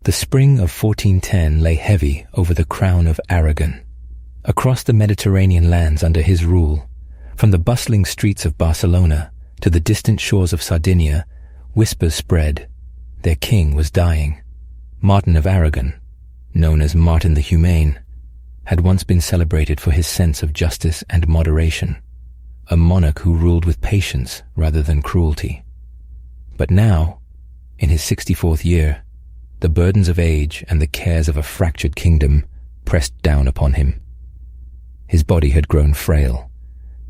The spring of 1410 lay heavy over the crown of Aragon. Across the Mediterranean lands under his rule, from the bustling streets of Barcelona to the distant shores of Sardinia, whispers spread. Their king was dying. Martin of Aragon, known as Martin the Humane, had once been celebrated for his sense of justice and moderation, a monarch who ruled with patience rather than cruelty. But now, in his 64th year, the burdens of age and the cares of a fractured kingdom pressed down upon him. His body had grown frail,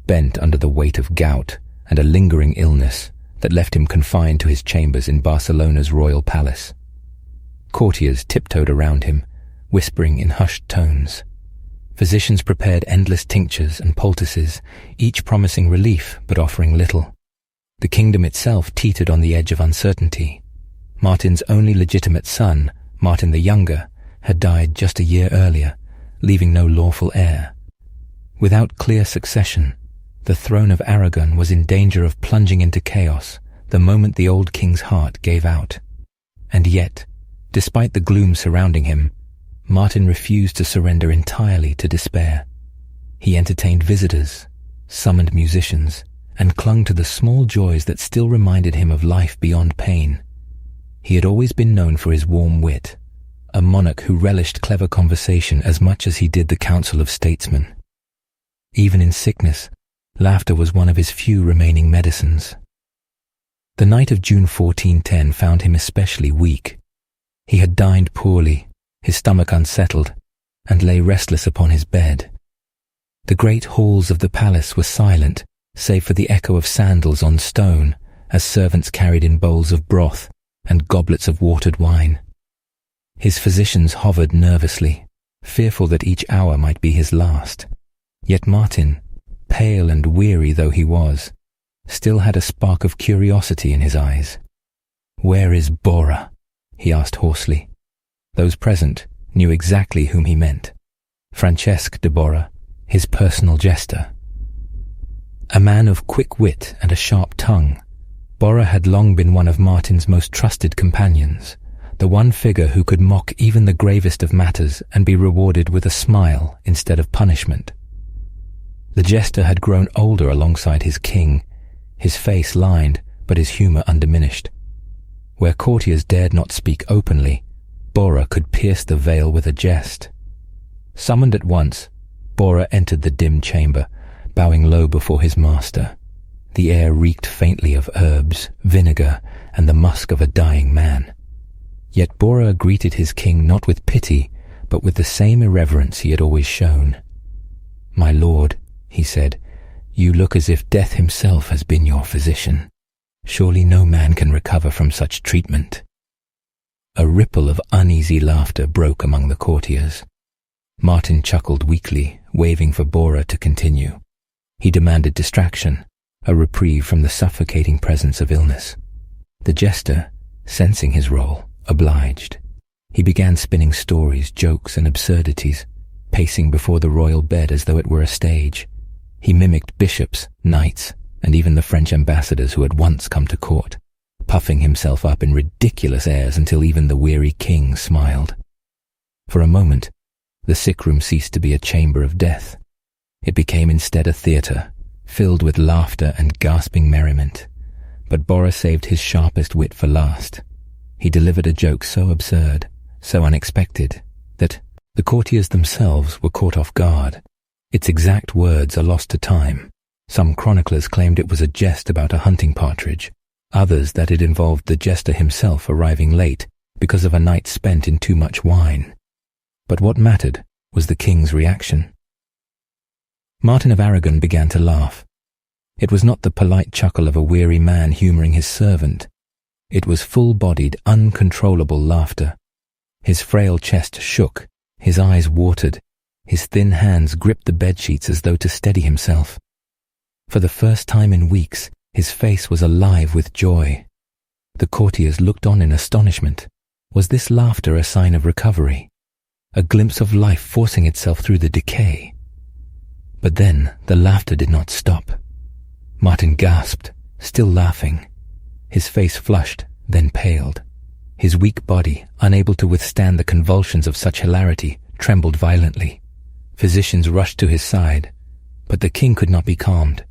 bent under the weight of gout and a lingering illness that left him confined to his chambers in Barcelona's royal palace. Courtiers tiptoed around him, whispering in hushed tones. Physicians prepared endless tinctures and poultices, each promising relief but offering little. The kingdom itself teetered on the edge of uncertainty. Martin's only legitimate son, Martin the Younger, had died just a year earlier, leaving no lawful heir. Without clear succession, the throne of Aragon was in danger of plunging into chaos the moment the old king's heart gave out. And yet, despite the gloom surrounding him, Martin refused to surrender entirely to despair. He entertained visitors, summoned musicians, and clung to the small joys that still reminded him of life beyond pain. He had always been known for his warm wit, a monarch who relished clever conversation as much as he did the counsel of statesmen. Even in sickness, laughter was one of his few remaining medicines. The night of June 1410 found him especially weak. He had dined poorly, his stomach unsettled, and lay restless upon his bed. The great halls of the palace were silent, save for the echo of sandals on stone, as servants carried in bowls of broth and goblets of watered wine. His physicians hovered nervously, fearful that each hour might be his last. Yet Martin, pale and weary though he was, still had a spark of curiosity in his eyes. "Where is Bora?" he asked hoarsely. Those present knew exactly whom he meant. Francesc de Bora, his personal jester. A man of quick wit and a sharp tongue, Bora had long been one of Martin's most trusted companions, the one figure who could mock even the gravest of matters and be rewarded with a smile instead of punishment. The jester had grown older alongside his king, his face lined but his humor undiminished. Where courtiers dared not speak openly, Bora could pierce the veil with a jest. Summoned at once, Bora entered the dim chamber, bowing low before his master. The air reeked faintly of herbs, vinegar, and the musk of a dying man. Yet Bora greeted his king not with pity, but with the same irreverence he had always shown. "My lord," he said, "you look as if death himself has been your physician. Surely no man can recover from such treatment." A ripple of uneasy laughter broke among the courtiers. Martin chuckled weakly, waving for Bora to continue. He demanded distraction, a reprieve from the suffocating presence of illness. The jester, sensing his role, obliged. He began spinning stories, jokes, and absurdities, pacing before the royal bed as though it were a stage. He mimicked bishops, knights, and even the French ambassadors who had once come to court, puffing himself up in ridiculous airs until even the weary king smiled. For a moment, the sick room ceased to be a chamber of death. It became instead a theatre, filled with laughter and gasping merriment. But Bora saved his sharpest wit for last. He delivered a joke so absurd, so unexpected, that the courtiers themselves were caught off guard. Its exact words are lost to time. Some chroniclers claimed it was a jest about a hunting partridge, others that it involved the jester himself arriving late because of a night spent in too much wine. But what mattered was the king's reaction. Martin of Aragon began to laugh. It was not the polite chuckle of a weary man humouring his servant. It was full-bodied, uncontrollable laughter. His frail chest shook, his eyes watered, his thin hands gripped the bedsheets as though to steady himself. For the first time in weeks, his face was alive with joy. The courtiers looked on in astonishment. Was this laughter a sign of recovery? A glimpse of life forcing itself through the decay? But then the laughter did not stop. Martin gasped, still laughing. His face flushed, then paled. His weak body, unable to withstand the convulsions of such hilarity, trembled violently. Physicians rushed to his side, but the king could not be calmed.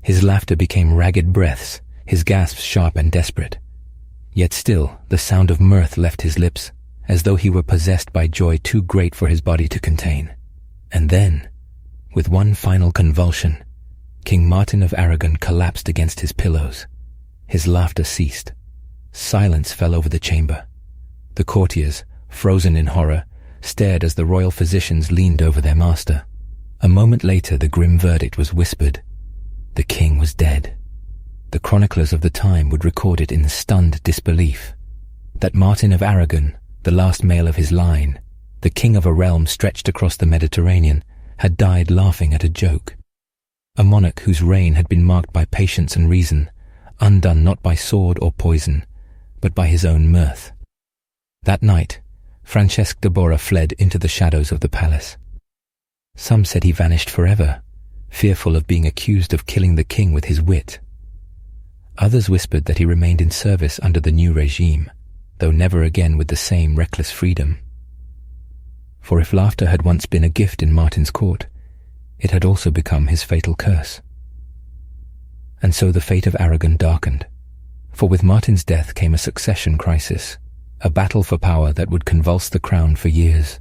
His laughter became ragged breaths, his gasps sharp and desperate. Yet still, the sound of mirth left his lips, as though he were possessed by joy too great for his body to contain. And then, with one final convulsion, King Martin of Aragon collapsed against his pillows. His laughter ceased. Silence fell over the chamber. The courtiers, frozen in horror, stared as the royal physicians leaned over their master. A moment later, the grim verdict was whispered. The king was dead. The chroniclers of the time would record it in stunned disbelief. That Martin of Aragon, the last male of his line, the king of a realm stretched across the Mediterranean, had died laughing at a joke. A monarch whose reign had been marked by patience and reason, undone not by sword or poison, but by his own mirth. That night, Francesc de Borja fled into the shadows of the palace. Some said he vanished forever, fearful of being accused of killing the king with his wit. Others whispered that he remained in service under the new regime, though never again with the same reckless freedom. For if laughter had once been a gift in Martin's court, it had also become his fatal curse. And so the fate of Aragon darkened, for with Martin's death came a succession crisis, a battle for power that would convulse the crown for years.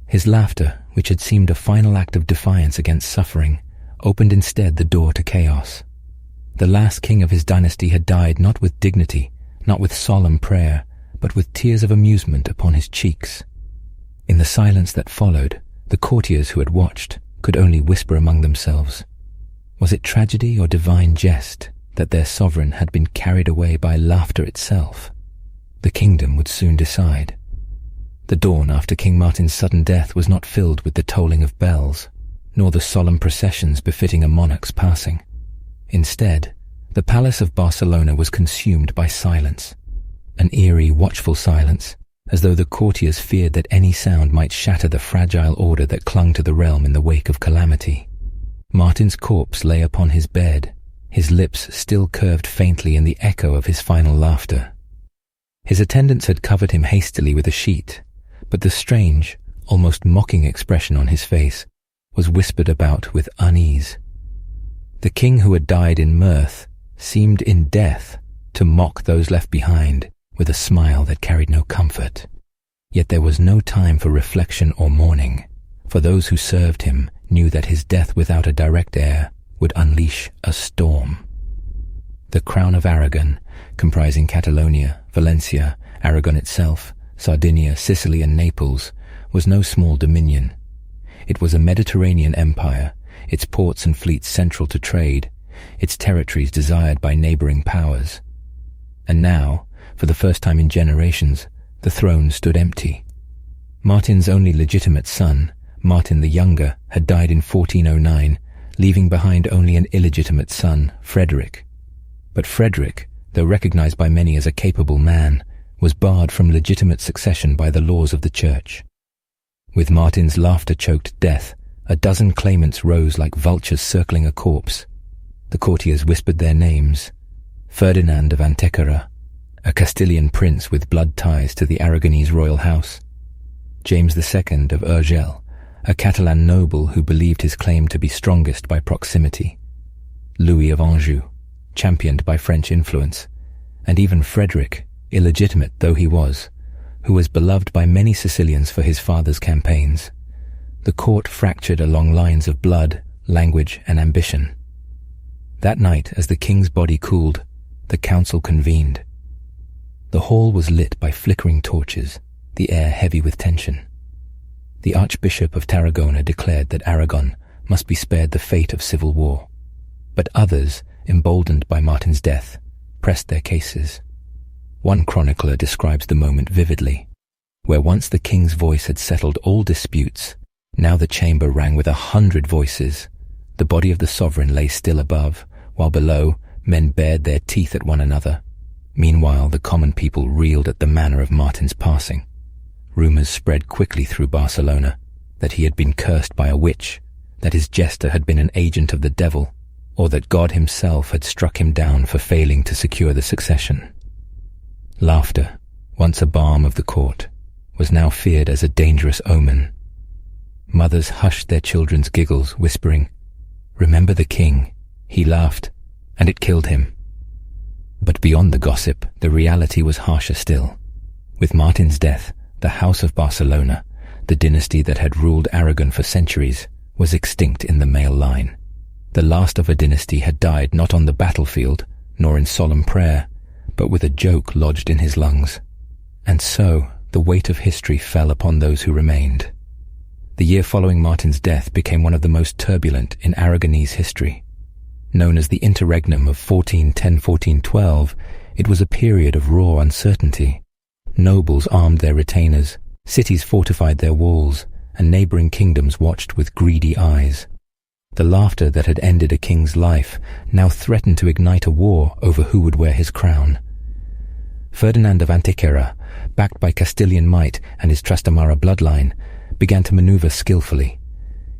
His laughter, which had seemed a final act of defiance against suffering, opened instead the door to chaos. The last king of his dynasty had died not with dignity, not with solemn prayer, but with tears of amusement upon his cheeks. In the silence that followed, the courtiers who had watched could only whisper among themselves. Was it tragedy or divine jest that their sovereign had been carried away by laughter itself? The kingdom would soon decide. The dawn after King Martin's sudden death was not filled with the tolling of bells, nor the solemn processions befitting a monarch's passing. Instead, the palace of Barcelona was consumed by silence, an eerie, watchful silence, as though the courtiers feared that any sound might shatter the fragile order that clung to the realm in the wake of calamity. Martin's corpse lay upon his bed, his lips still curved faintly in the echo of his final laughter. His attendants had covered him hastily with a sheet, but the strange, almost mocking expression on his face was whispered about with unease. The king who had died in mirth seemed in death to mock those left behind with a smile that carried no comfort. Yet there was no time for reflection or mourning, for those who served him knew that his death without a direct heir would unleash a storm. The crown of Aragon, comprising Catalonia, Valencia, Aragon itself, Sardinia, Sicily and Naples, was no small dominion. It was a Mediterranean empire, its ports and fleets central to trade, its territories desired by neighboring powers. And now, for the first time in generations, the throne stood empty. Martin's only legitimate son, Martin the Younger, had died in 1409, leaving behind only an illegitimate son, Frederick. But Frederick, though recognized by many as a capable man, was barred from legitimate succession by the laws of the Church. With Martin's laughter-choked death, a dozen claimants rose like vultures circling a corpse. The courtiers whispered their names: Ferdinand of Antequera, a Castilian prince with blood ties to the Aragonese royal house; James II of Urgell, a Catalan noble who believed his claim to be strongest by proximity; Louis of Anjou, championed by French influence; and even Frederick, illegitimate though he was, who was beloved by many Sicilians for his father's campaigns. The court fractured along lines of blood, language, and ambition. That night, as the king's body cooled, the council convened. The hall was lit by flickering torches, the air heavy with tension. The Archbishop of Tarragona declared that Aragon must be spared the fate of civil war, but others, emboldened by Martin's death, pressed their cases. One chronicler describes the moment vividly. Where once the king's voice had settled all disputes, now the chamber rang with 100 voices. The body of the sovereign lay still above, while below men bared their teeth at one another. Meanwhile, the common people reeled at the manner of Martin's passing. Rumors spread quickly through Barcelona that he had been cursed by a witch, that his jester had been an agent of the devil, or that God himself had struck him down for failing to secure the succession. Laughter, once a balm of the court, was now feared as a dangerous omen. Mothers hushed their children's giggles, whispering, "Remember the king, he laughed, and it killed him." But beyond the gossip, the reality was harsher still. With Martin's death, the House of Barcelona, the dynasty that had ruled Aragon for centuries, was extinct in the male line. The last of a dynasty had died not on the battlefield, nor in solemn prayer, but with a joke lodged in his lungs. And so, the weight of history fell upon those who remained. The year following Martin's death became one of the most turbulent in Aragonese history. Known as the interregnum of 1410-1412, it was a period of raw uncertainty. Nobles armed their retainers, cities fortified their walls, and neighboring kingdoms watched with greedy eyes. The laughter that had ended a king's life now threatened to ignite a war over who would wear his crown. Ferdinand of Antequera, backed by Castilian might and his Trastamara bloodline, began to maneuver skillfully.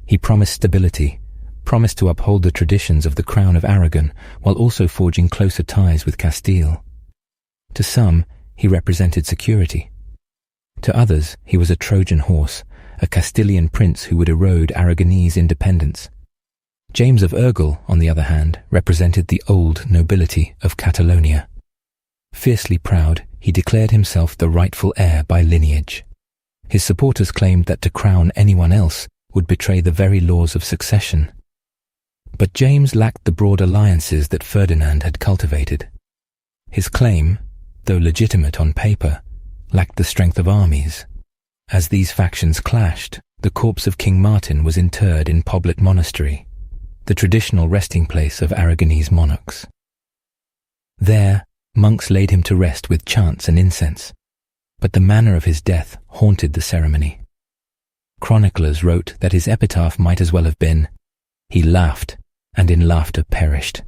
He promised stability, promised to uphold the traditions of the Crown of Aragon, while also forging closer ties with Castile. To some, he represented security. To others, he was a Trojan horse, a Castilian prince who would erode Aragonese independence. James of Urgel, on the other hand, represented the old nobility of Catalonia. Fiercely proud, he declared himself the rightful heir by lineage. His supporters claimed that to crown anyone else would betray the very laws of succession. But James lacked the broad alliances that Ferdinand had cultivated. His claim, though legitimate on paper, lacked the strength of armies. As these factions clashed, the corpse of King Martin was interred in Poblet Monastery, the traditional resting place of Aragonese monarchs. There, monks laid him to rest with chants and incense, but the manner of his death haunted the ceremony. Chroniclers wrote that his epitaph might as well have been, "He laughed, and in laughter perished."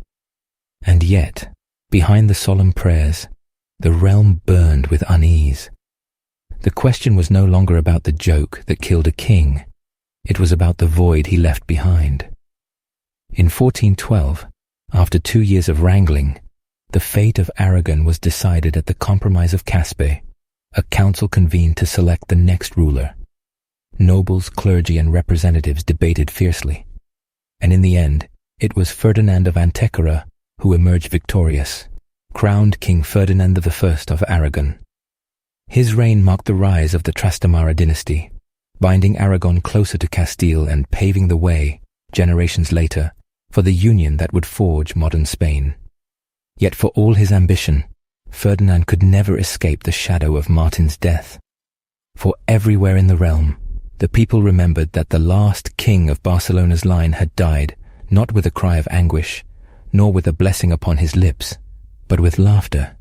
And yet, behind the solemn prayers, the realm burned with unease. The question was no longer about the joke that killed a king. It was about the void he left behind. In 1412, after 2 years of wrangling, the fate of Aragon was decided at the Compromise of Caspe. A council convened to select the next ruler. Nobles, clergy, and representatives debated fiercely. And in the end, it was Ferdinand of Antequera who emerged victorious, crowned King Ferdinand I of Aragon. His reign marked the rise of the Trastamara dynasty, binding Aragon closer to Castile and paving the way, generations later, for the union that would forge modern Spain. Yet for all his ambition, Ferdinand could never escape the shadow of Martin's death. For everywhere in the realm, the people remembered that the last king of Barcelona's line had died, not with a cry of anguish, nor with a blessing upon his lips, but with laughter.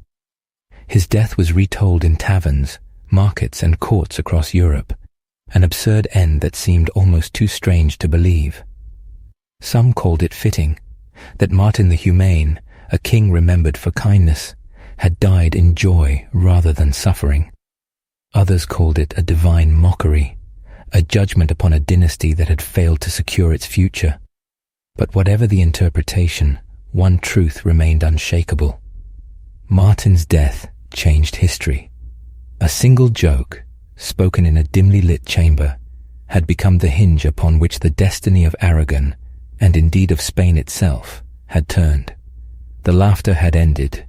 His death was retold in taverns, markets, and courts across Europe, an absurd end that seemed almost too strange to believe. Some called it fitting, that Martin the Humane, a king remembered for kindness, had died in joy rather than suffering. Others called it a divine mockery, a judgment upon a dynasty that had failed to secure its future. But whatever the interpretation, one truth remained unshakable. Martin's death changed history. A single joke, spoken in a dimly lit chamber, had become the hinge upon which the destiny of Aragon, and indeed of Spain itself, had turned. The laughter had ended,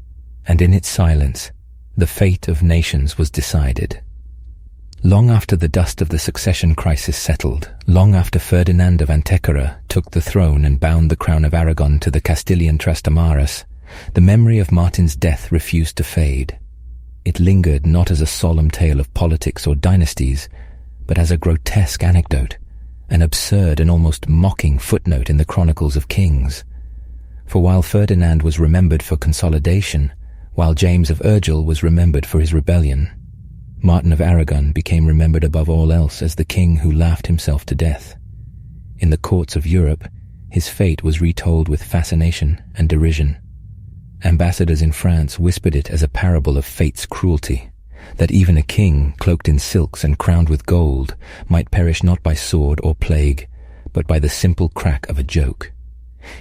and in its silence, the fate of nations was decided. Long after the dust of the succession crisis settled, long after Ferdinand of Antequera took the throne and bound the crown of Aragon to the Castilian Trastamaras, the memory of Martin's death refused to fade. It lingered not as a solemn tale of politics or dynasties, but as a grotesque anecdote, an absurd and almost mocking footnote in the chronicles of kings. For while Ferdinand was remembered for consolidation, while James of Urgel was remembered for his rebellion, Martin of Aragon became remembered above all else as the king who laughed himself to death. In the courts of Europe, his fate was retold with fascination and derision. Ambassadors in France whispered it as a parable of fate's cruelty, that even a king, cloaked in silks and crowned with gold, might perish not by sword or plague, but by the simple crack of a joke.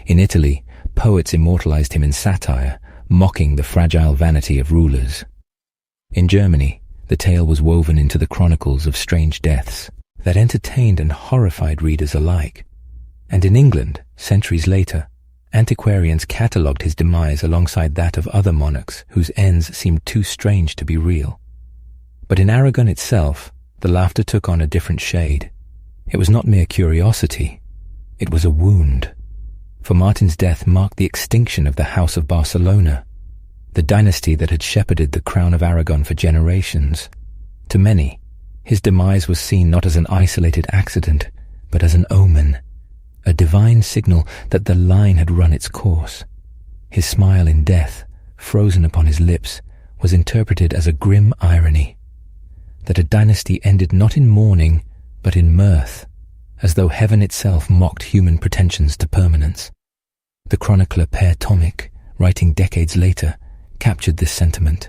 In Italy, poets immortalized him in satire, mocking the fragile vanity of rulers. In Germany, The tale was woven into the chronicles of strange deaths that entertained and horrified readers alike. And in England, centuries later, antiquarians catalogued his demise alongside that of other monarchs whose ends seemed too strange to be real. But in Aragon itself, the laughter took on a different shade. It was not mere curiosity. It was a wound. For Martin's death marked the extinction of the House of Barcelona, the dynasty that had shepherded the crown of Aragon for generations. To many, his demise was seen not as an isolated accident, but as an omen, a divine signal that the line had run its course. His smile in death, frozen upon his lips, was interpreted as a grim irony, that a dynasty ended not in mourning, but in mirth, as though heaven itself mocked human pretensions to permanence. The chronicler Pere Tomic, writing decades later, captured this sentiment.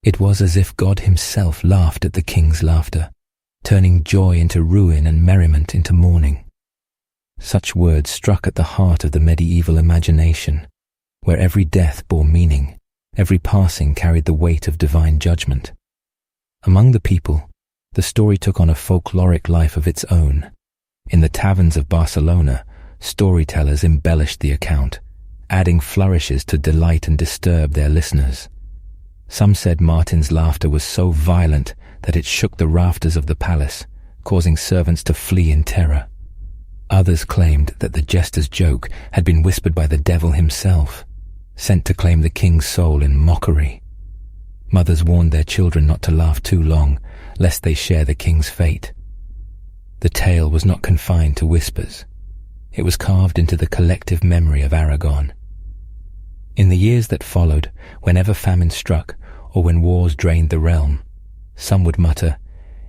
It was as if God himself laughed at the king's laughter, turning joy into ruin and merriment into mourning. Such words struck at the heart of the medieval imagination, where every death bore meaning, every passing carried the weight of divine judgment. Among the people, the story took on a folkloric life of its own. In the taverns of Barcelona, storytellers embellished the account, adding flourishes to delight and disturb their listeners. Some said Martin's laughter was so violent that it shook the rafters of the palace, causing servants to flee in terror. Others claimed that the jester's joke had been whispered by the devil himself, sent to claim the king's soul in mockery. Mothers warned their children not to laugh too long, lest they share the king's fate. The tale was not confined to whispers. It was carved into the collective memory of Aragon. In the years that followed, whenever famine struck or when wars drained the realm, some would mutter,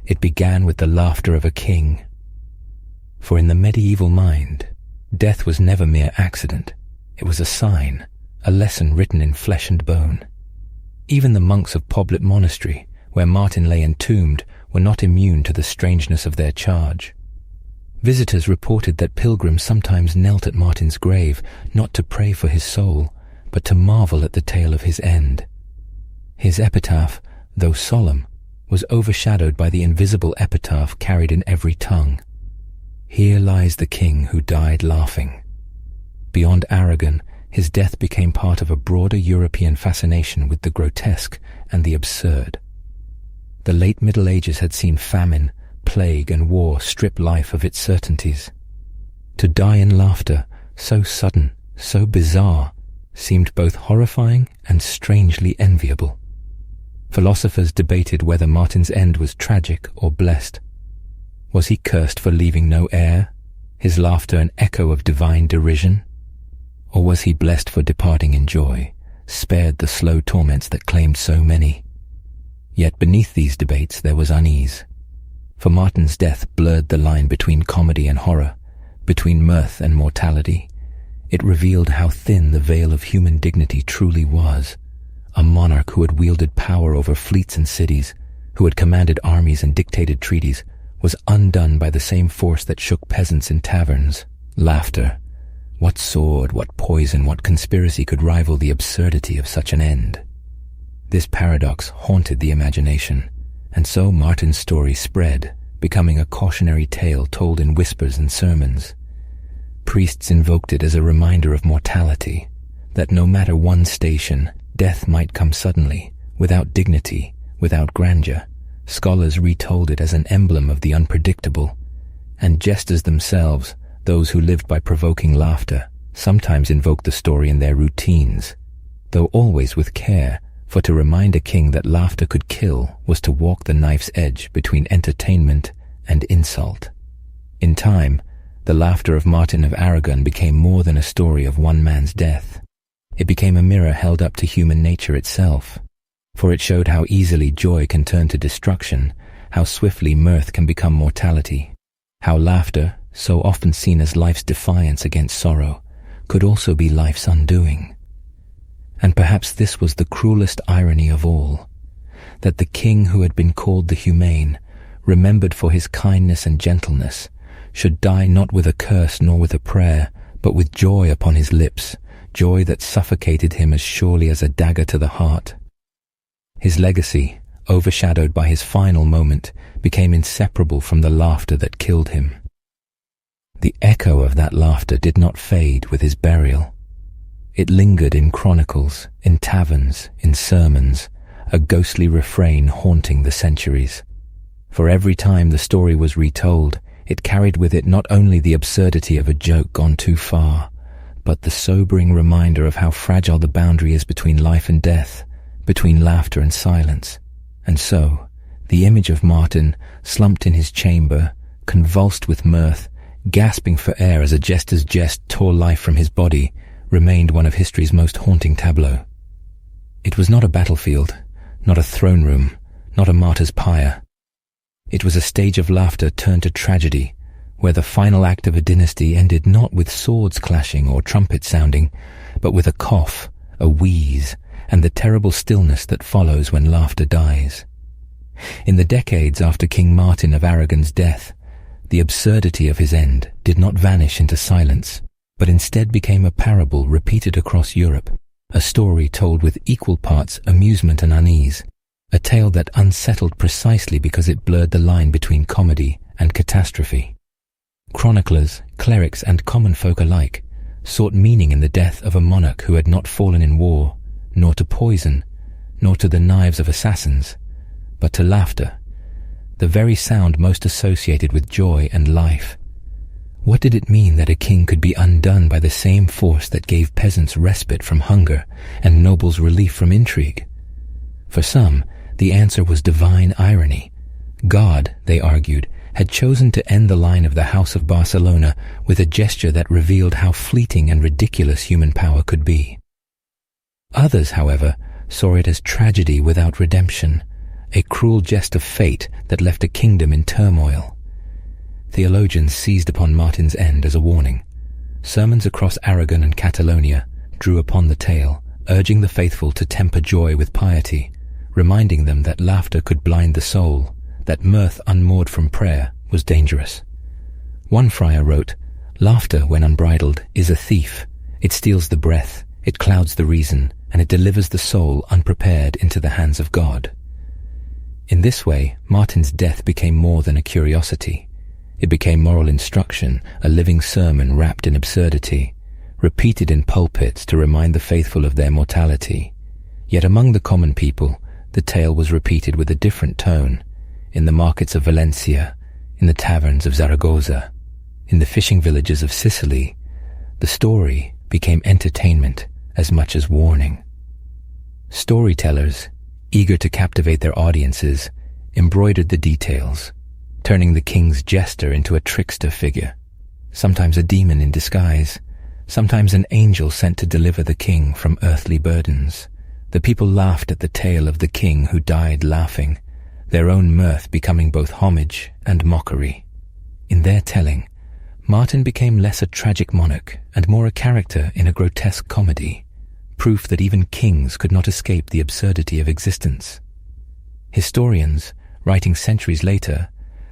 "It began with the laughter of a king." For in the medieval mind, death was never mere accident. It was a sign, a lesson written in flesh and bone. Even the monks of Poblet Monastery, where Martin lay entombed, were not immune to the strangeness of their charge. Visitors reported that pilgrims sometimes knelt at Martin's grave, not to pray for his soul, but to marvel at the tale of his end. His epitaph, though solemn, was overshadowed by the invisible epitaph carried in every tongue. "Here lies the king who died laughing." Beyond Aragon, his death became part of a broader European fascination with the grotesque and the absurd. The late Middle Ages had seen famine, plague, and war strip life of its certainties. To die in laughter, so sudden, so bizarre, seemed both horrifying and strangely enviable. Philosophers debated whether Martin's end was tragic or blessed. Was he cursed for leaving no heir, his laughter an echo of divine derision? Or was he blessed for departing in joy, spared the slow torments that claimed so many? Yet beneath these debates there was unease. For Martin's death blurred the line between comedy and horror, between mirth and mortality. It revealed how thin the veil of human dignity truly was. A monarch who had wielded power over fleets and cities, who had commanded armies and dictated treaties, was undone by the same force that shook peasants in taverns: laughter. What sword, what poison, what conspiracy could rival the absurdity of such an end? This paradox haunted the imagination, and so Martin's story spread, becoming a cautionary tale told in whispers and sermons. Priests invoked it as a reminder of mortality, that no matter one's station, death might come suddenly, without dignity, without grandeur. Scholars retold it as an emblem of the unpredictable, and jesters themselves, those who lived by provoking laughter, sometimes invoked the story in their routines, though always with care, for to remind a king that laughter could kill was to walk the knife's edge between entertainment and insult. In time, the laughter of Martin of Aragon became more than a story of one man's death. It became a mirror held up to human nature itself, for it showed how easily joy can turn to destruction, how swiftly mirth can become mortality, how laughter, so often seen as life's defiance against sorrow, could also be life's undoing. And perhaps this was the cruelest irony of all, that the king who had been called the humane, remembered for his kindness and gentleness, should die not with a curse nor with a prayer, but with joy upon his lips, joy that suffocated him as surely as a dagger to the heart. His legacy, overshadowed by his final moment, became inseparable from the laughter that killed him. The echo of that laughter did not fade with his burial. It lingered in chronicles, in taverns, in sermons, a ghostly refrain haunting the centuries. For every time the story was retold, it carried with it not only the absurdity of a joke gone too far, but the sobering reminder of how fragile the boundary is between life and death, between laughter and silence. And so, the image of Martin, slumped in his chamber, convulsed with mirth, gasping for air as a jester's jest tore life from his body, remained one of history's most haunting tableaux. It was not a battlefield, not a throne room, not a martyr's pyre. It was a stage of laughter turned to tragedy, where the final act of a dynasty ended not with swords clashing or trumpets sounding, but with a cough, a wheeze, and the terrible stillness that follows when laughter dies. In the decades after King Martin of Aragon's death, the absurdity of his end did not vanish into silence, but instead became a parable repeated across Europe, a story told with equal parts amusement and unease, a tale that unsettled precisely because it blurred the line between comedy and catastrophe. Chroniclers, clerics, and common folk alike sought meaning in the death of a monarch who had not fallen in war, nor to poison, nor to the knives of assassins, but to laughter, the very sound most associated with joy and life. What did it mean that a king could be undone by the same force that gave peasants respite from hunger and nobles relief from intrigue? For some, the answer was divine irony. God, they argued, had chosen to end the line of the House of Barcelona with a gesture that revealed how fleeting and ridiculous human power could be. Others, however, saw it as tragedy without redemption, a cruel jest of fate that left a kingdom in turmoil. Theologians seized upon Martin's end as a warning. Sermons across Aragon and Catalonia drew upon the tale, urging the faithful to temper joy with piety, reminding them that laughter could blind the soul, that mirth unmoored from prayer was dangerous. One friar wrote, "Laughter, when unbridled, is a thief. It steals the breath, it clouds the reason, and it delivers the soul unprepared into the hands of God." In this way, Martin's death became more than a curiosity. It became moral instruction, a living sermon wrapped in absurdity, repeated in pulpits to remind the faithful of their mortality. Yet among the common people, the tale was repeated with a different tone, in the markets of Valencia, in the taverns of Zaragoza, in the fishing villages of Sicily. The story became entertainment as much as warning. Storytellers, eager to captivate their audiences, embroidered the details, turning the king's jester into a trickster figure, sometimes a demon in disguise, sometimes an angel sent to deliver the king from earthly burdens. The people laughed at the tale of the king who died laughing, their own mirth becoming both homage and mockery. In their telling, Martin became less a tragic monarch and more a character in a grotesque comedy, proof that even kings could not escape the absurdity of existence. Historians, writing centuries later,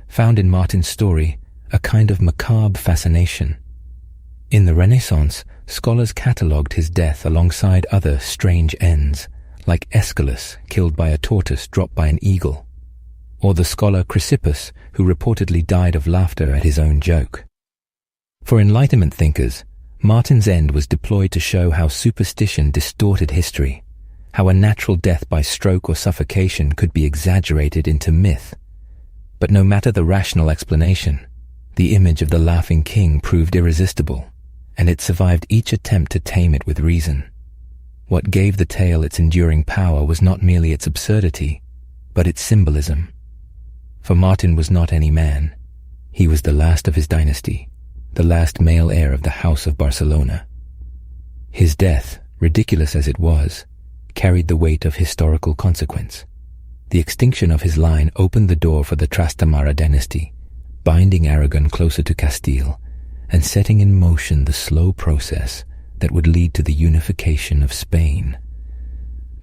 found in Martin's story a kind of macabre fascination. In the Renaissance, scholars catalogued his death alongside other strange ends, like Aeschylus killed by a tortoise dropped by an eagle, or the scholar Chrysippus who reportedly died of laughter at his own joke. For Enlightenment thinkers, Martin's end was deployed to show how superstition distorted history, how a natural death by stroke or suffocation could be exaggerated into myth. But no matter the rational explanation, the image of the laughing king proved irresistible, and it survived each attempt to tame it with reason. What gave the tale its enduring power was not merely its absurdity, but its symbolism. For Martin was not any man. He was the last of his dynasty, the last male heir of the House of Barcelona. His death, ridiculous as it was, carried the weight of historical consequence. The extinction of his line opened the door for the Trastamara dynasty, binding Aragon closer to Castile, and setting in motion the slow process that would lead to the unification of Spain.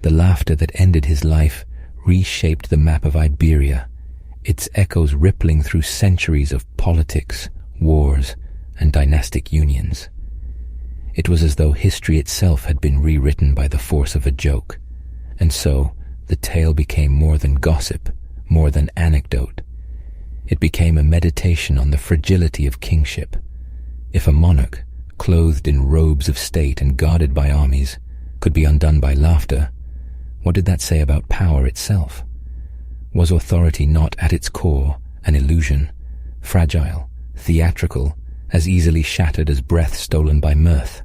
The laughter that ended his life reshaped the map of Iberia, its echoes rippling through centuries of politics, wars, and dynastic unions. It was as though history itself had been rewritten by the force of a joke, and so the tale became more than gossip, more than anecdote. It became a meditation on the fragility of kingship. If a monarch, clothed in robes of state and guarded by armies, could be undone by laughter, what did that say about power itself? Was authority not at its core an illusion, fragile, theatrical, as easily shattered as breath stolen by mirth?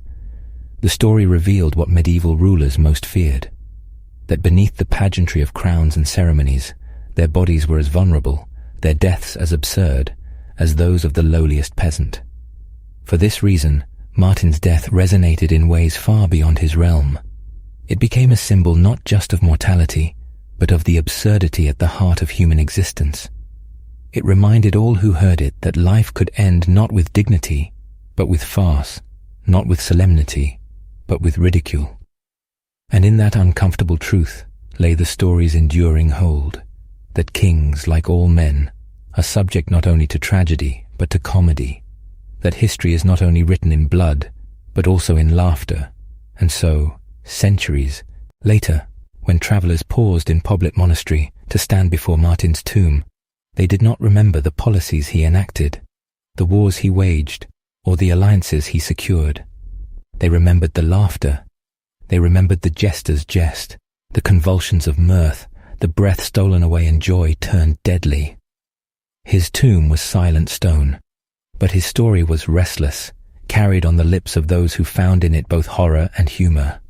The story revealed what medieval rulers most feared, that beneath the pageantry of crowns and ceremonies, their bodies were as vulnerable, their deaths as absurd, as those of the lowliest peasant. For this reason, Martin's death resonated in ways far beyond his realm. It became a symbol not just of mortality, but of the absurdity at the heart of human existence. It reminded all who heard it that life could end not with dignity, but with farce, not with solemnity, but with ridicule. And in that uncomfortable truth lay the story's enduring hold, that kings, like all men, are subject not only to tragedy, but to comedy, that history is not only written in blood, but also in laughter. And so, centuries later, when travelers paused in Poblet Monastery to stand before Martin's tomb, they did not remember the policies he enacted, the wars he waged, or the alliances he secured. They remembered the laughter. They remembered the jester's jest, the convulsions of mirth, the breath stolen away and joy turned deadly. His tomb was silent stone, but his story was restless, carried on the lips of those who found in it both horror and humor.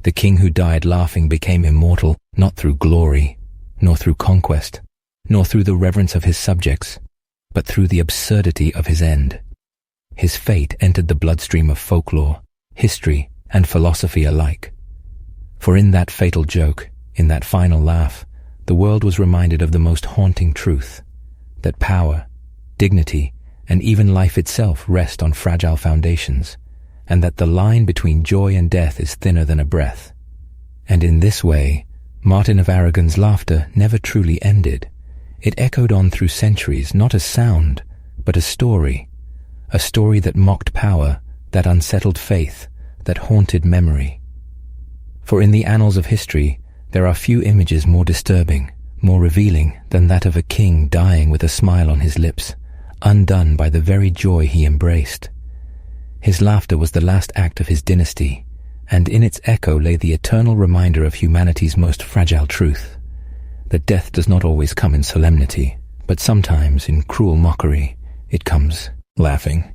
The king who died laughing became immortal, not through glory, nor through conquest, nor through the reverence of his subjects, but through the absurdity of his end. His fate entered the bloodstream of folklore, history, and philosophy alike. For in that fatal joke, in that final laugh, the world was reminded of the most haunting truth, that power, dignity, and even life itself rest on fragile foundations, and that the line between joy and death is thinner than a breath. And in this way, Martin of Aragon's laughter never truly ended. It echoed on through centuries, not as sound, but as story, a story that mocked power, that unsettled faith, that haunted memory. For in the annals of history, there are few images more disturbing, more revealing than that of a king dying with a smile on his lips, undone by the very joy he embraced. His laughter was the last act of his dynasty, and in its echo lay the eternal reminder of humanity's most fragile truth, that death does not always come in solemnity, but sometimes in cruel mockery. It comes laughing.